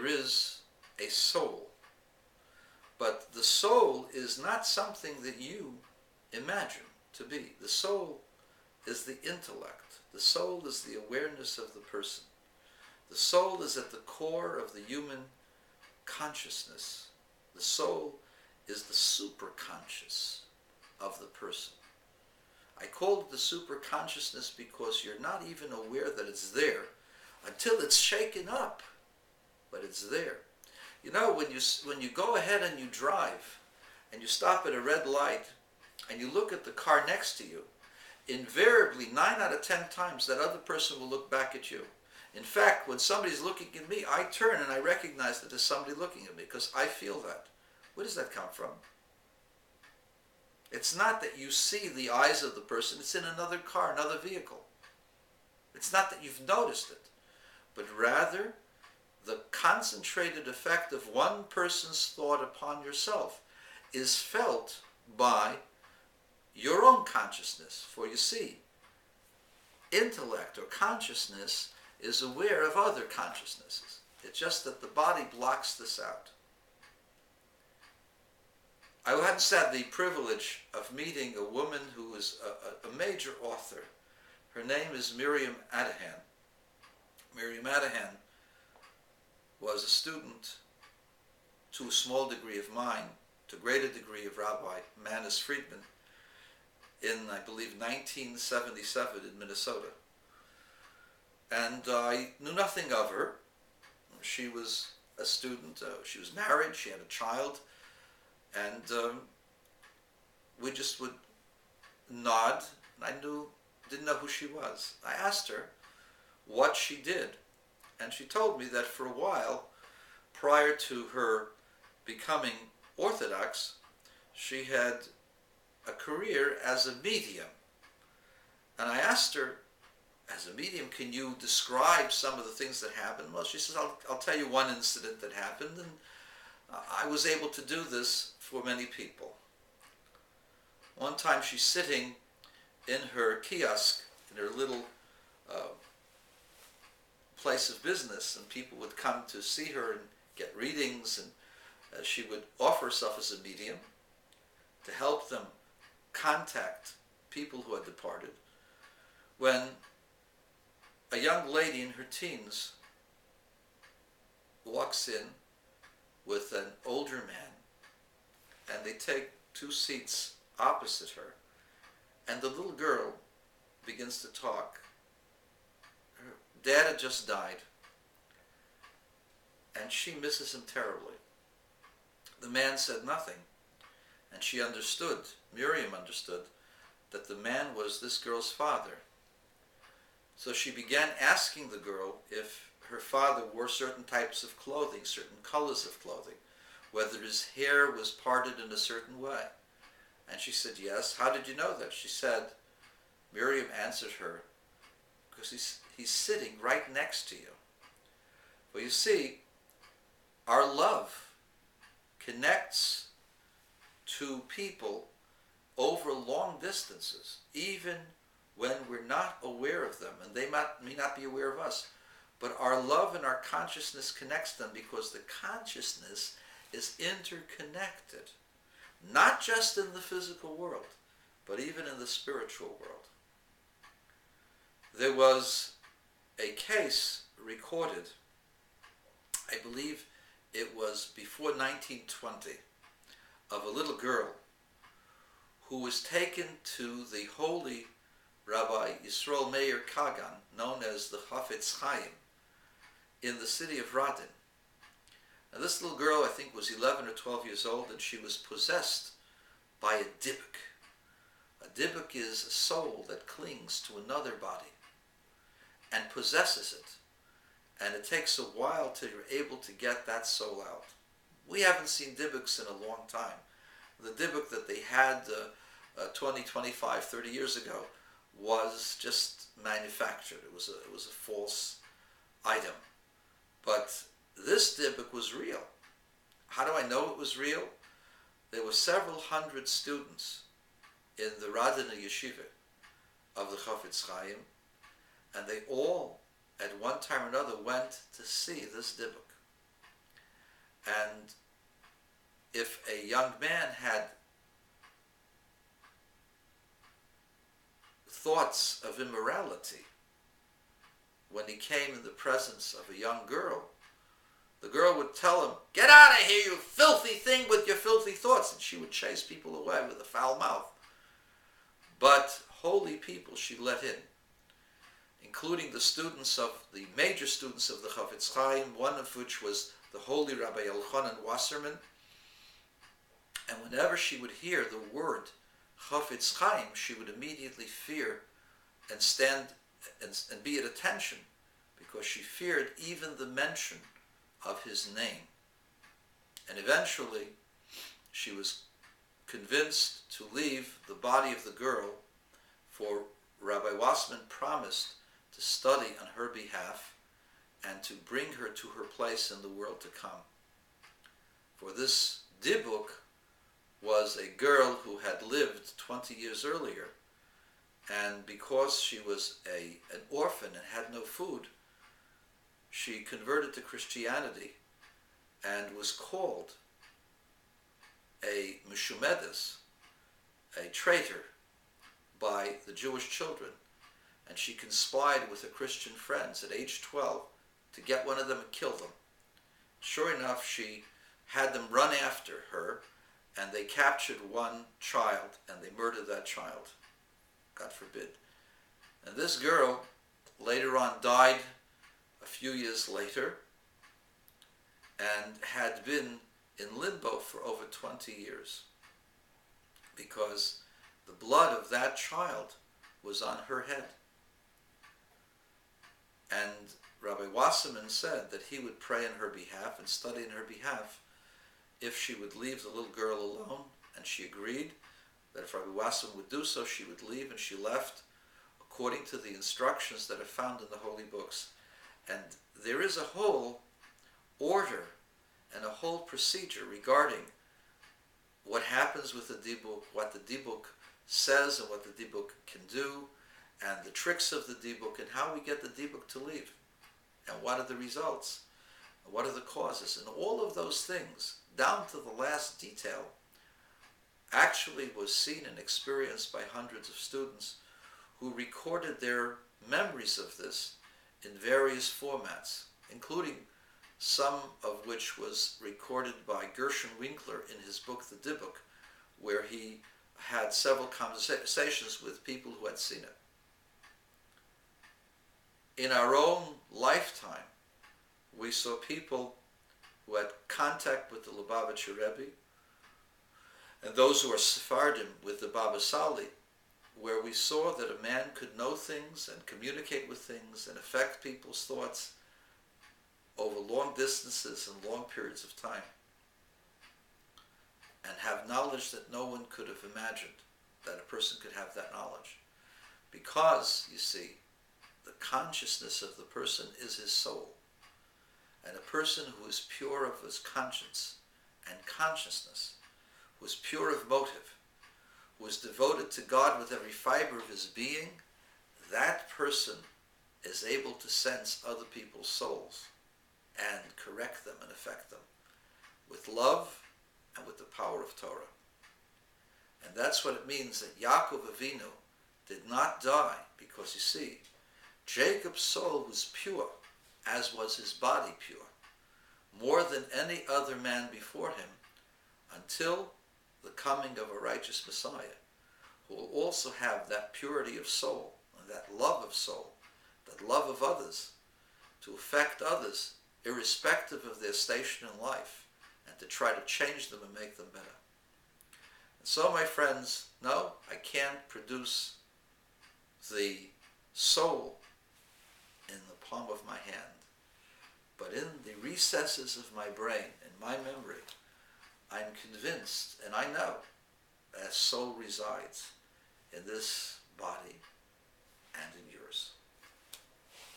there is a soul. But the soul is not something that you imagine to be. The soul is the intellect. The soul is the awareness of the person. The soul is at the core of the human consciousness. The soul is the superconscious of the person. I call it the superconsciousness because you're not even aware that it's there until it's shaken up, but it's there. You know, when you go ahead and you drive and you stop at a red light and you look at the car next to you, invariably 9 out of 10 times that other person will look back at you. In fact, when somebody's looking at me, I turn and I recognize that there's somebody looking at me because I feel that. Where does that come from? It's not that you see the eyes of the person, it's in another car, another vehicle. It's not that you've noticed it, but rather the concentrated effect of one person's thought upon yourself is felt by your own consciousness. For you see, intellect or consciousness is aware of other consciousnesses. It's just that the body blocks this out. I once had the privilege of meeting a woman who is a major author. Her name is Miriam Adahan. Miriam Adahan was a student to a small degree of mine, to a greater degree of Rabbi Manis Friedman in, I believe, 1977 in Minnesota. And I knew nothing of her. She was a student, she was married, she had a child, and we just would nod, and I didn't know who she was. I asked her what she did, and she told me that for a while, prior to her becoming Orthodox, she had a career as a medium. And I asked her, as a medium, can you describe some of the things that happened? Well, she says, I'll tell you one incident that happened, and I was able to do this for many people. One time she's sitting in her kiosk, in her little place of business, and people would come to see her and get readings, and she would offer herself as a medium to help them contact people who had departed. When a young lady in her teens walks in with an older man, and they take 2 seats opposite her, and the little girl begins to talk. Her dad had just died, and she misses him terribly. The man said nothing, and she understood, Miriam understood, that the man was this girl's father. So she began asking the girl if her father wore certain types of clothing, certain colors of clothing, whether his hair was parted in a certain way. And she said, yes. How did you know that? She said, Miriam answered her, because he's sitting right next to you. Well, you see, our love connects to people over long distances, even when we're not aware of them, and they may not be aware of us. But our love and our consciousness connects them because the consciousness is interconnected, not just in the physical world, but even in the spiritual world. There was a case recorded, I believe it was before 1920, of a little girl who was taken to the holy Rabbi Yisrael Meir Kagan, known as the Chafetz Chaim, in the city of Radin. Now this little girl, I think, was 11 or 12 years old, and she was possessed by a dybbuk. A dybbuk is a soul that clings to another body and possesses it. And it takes a while till you're able to get that soul out. We haven't seen dybbuks in a long time. The dybbuk that they had 20, 25, 30 years ago was just manufactured. It was a false item. But this dybbuk was real. How do I know it was real? There were several hundred students in the Radina Yeshiva of the Chafetz Chaim, and they all, at one time or another, went to see this dybbuk. And if a young man had thoughts of immorality when he came in the presence of a young girl, the girl would tell him, "Get out of here, you filthy thing, with your filthy thoughts," and she would chase people away with a foul mouth. But holy people she let in, including the major students of the Chafetz Chaim, one of which was the holy Rabbi Elchanan Wasserman. And whenever she would hear the word Chafetz Chaim, she would immediately fear and stand and be at attention, because she feared even the mention of his name. And eventually she was convinced to leave the body of the girl, for Rabbi Wasserman promised to study on her behalf and to bring her to her place in the world to come. For this dybbuk was a girl who had lived 20 years earlier, and because she was an orphan and had no food, she converted to Christianity and was called a mishumedes, a traitor, by the Jewish children. And she conspired with her Christian friends at age 12 to get one of them and kill them. Sure enough, she had them run after her, and they captured one child and they murdered that child. God forbid. And this girl later on died a few years later and had been in limbo for over 20 years because the blood of that child was on her head. And Rabbi Wasserman said that he would pray on her behalf and study on her behalf if she would leave the little girl alone, and she agreed that if Rabbi Wasserman would do so, she would leave, and she left according to the instructions that are found in the holy books. And there is a whole order and a whole procedure regarding what happens with the dybbuk, what the dybbuk says and what the dybbuk can do, and the tricks of the dybbuk, and how we get the dybbuk to leave, and what are the results, and what are the causes, and all of those things, down to the last detail, actually was seen and experienced by hundreds of students who recorded their memories of this in various formats, including some of which was recorded by Gershon Winkler in his book The Dybbuk, where he had several conversations with people who had seen it. In our own lifetime, we saw people who had contact with the Lubavitcher Rebbe, and those who are Sephardim with the Baba Sali, where we saw that a man could know things and communicate with things and affect people's thoughts over long distances and long periods of time, and have knowledge that no one could have imagined that a person could have that knowledge. Because, you see, the consciousness of the person is his soul. And a person who is pure of his conscience and consciousness, who is pure of motive, who is devoted to God with every fiber of his being, that person is able to sense other people's souls and correct them and affect them with love and with the power of Torah. And that's what it means that Yaakov Avinu did not die, because, you see, Jacob's soul was pure, as was his body pure, more than any other man before him, until the coming of a righteous Messiah, who will also have that purity of soul, and that love of soul, that love of others, to affect others irrespective of their station in life, and to try to change them and make them better. And so, my friends, no, I can't produce the soul in the palm of my hand, but in the recesses of my brain, in my memory, I'm convinced, and I know, that soul resides in this body and in yours.